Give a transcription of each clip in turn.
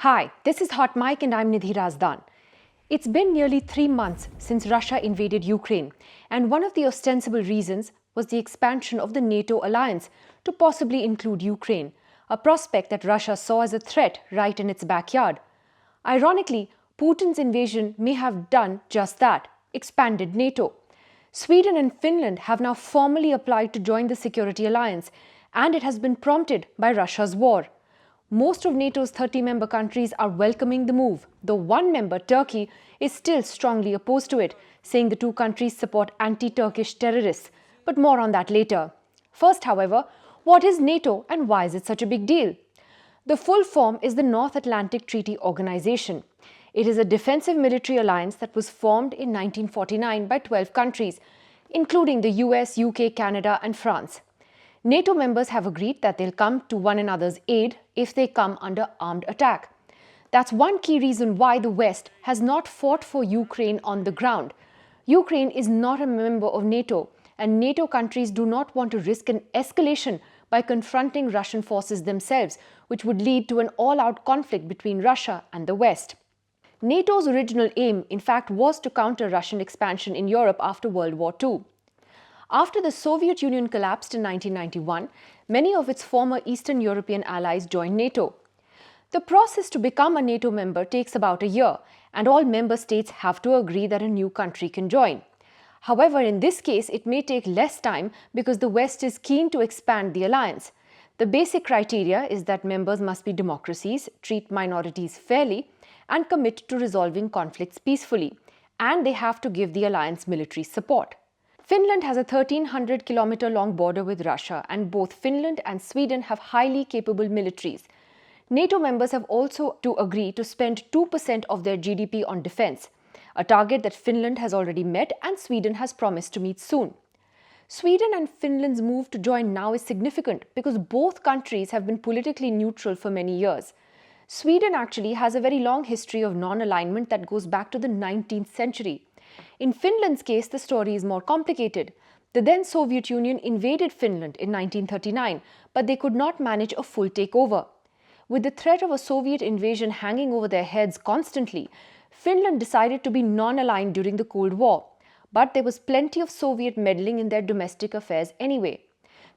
Hi, this is Hot Mike and I'm Nidhi Razdan. It's been nearly 3 months since Russia invaded Ukraine, and one of the ostensible reasons was the expansion of the NATO alliance to possibly include Ukraine, a prospect that Russia saw as a threat right in its backyard. Ironically, Putin's invasion may have done just that, expanded NATO. Sweden and Finland have now formally applied to join the security alliance, and it has been prompted by Russia's war. Most of NATO's 30-member countries are welcoming the move, though one member, Turkey, is still strongly opposed to it, saying the two countries support anti-Turkish terrorists. But more on that later. First, however, what is NATO and why is it such a big deal? The full form is the North Atlantic Treaty Organization. It is a defensive military alliance that was formed in 1949 by 12 countries, including the US, UK, Canada and France. NATO members have agreed that they'll come to one another's aid if they come under armed attack. That's one key reason why the West has not fought for Ukraine on the ground. Ukraine is not a member of NATO, and NATO countries do not want to risk an escalation by confronting Russian forces themselves, which would lead to an all-out conflict between Russia and the West. NATO's original aim, in fact, was to counter Russian expansion in Europe after World War II. After the Soviet Union collapsed in 1991, many of its former Eastern European allies joined NATO. The process to become a NATO member takes about a year, and all member states have to agree that a new country can join. However, in this case, it may take less time because the West is keen to expand the alliance. The basic criteria is that members must be democracies, treat minorities fairly, and commit to resolving conflicts peacefully, and they have to give the alliance military support. Finland has a 1,300-kilometer-long border with Russia, and both Finland and Sweden have highly capable militaries. NATO members have also to agree to spend 2% of their GDP on defense, a target that Finland has already met and Sweden has promised to meet soon. Sweden and Finland's move to join now is significant because both countries have been politically neutral for many years. Sweden actually has a very long history of non-alignment that goes back to the 19th century. In Finland's case, the story is more complicated. The then Soviet Union invaded Finland in 1939, but they could not manage a full takeover. With the threat of a Soviet invasion hanging over their heads constantly, Finland decided to be non-aligned during the Cold War. But there was plenty of Soviet meddling in their domestic affairs anyway.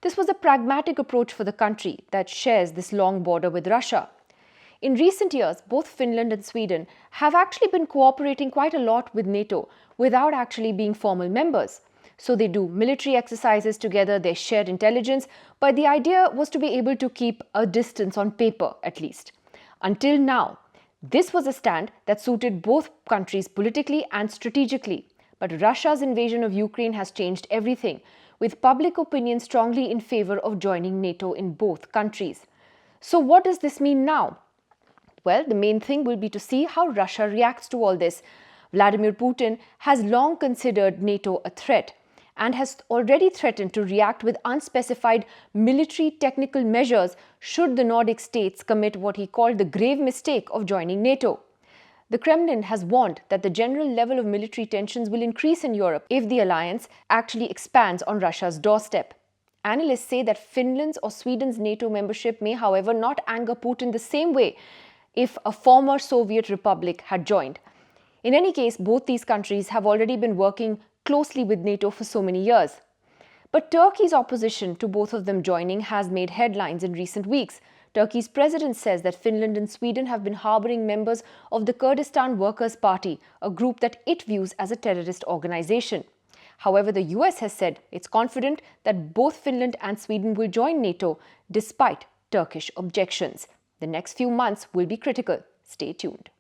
This was a pragmatic approach for the country that shares this long border with Russia. In recent years, both Finland and Sweden have actually been cooperating quite a lot with NATO without actually being formal members. So they do military exercises together, they share intelligence, but the idea was to be able to keep a distance on paper at least. Until now, this was a stand that suited both countries politically and strategically. But Russia's invasion of Ukraine has changed everything, with public opinion strongly in favor of joining NATO in both countries. So what does this mean now? Well, the main thing will be to see how Russia reacts to all this. Vladimir Putin has long considered NATO a threat and has already threatened to react with unspecified military technical measures should the Nordic states commit what he called the grave mistake of joining NATO. The Kremlin has warned that the general level of military tensions will increase in Europe if the alliance actually expands on Russia's doorstep. Analysts say that Finland's or Sweden's NATO membership may, however, not anger Putin the same way if a former Soviet republic had joined. In any case, both these countries have already been working closely with NATO for so many years. But Turkey's opposition to both of them joining has made headlines in recent weeks. Turkey's president says that Finland and Sweden have been harboring members of the Kurdistan Workers' Party, a group that it views as a terrorist organization. However, the US has said it's confident that both Finland and Sweden will join NATO despite Turkish objections. The next few months will be critical. Stay tuned.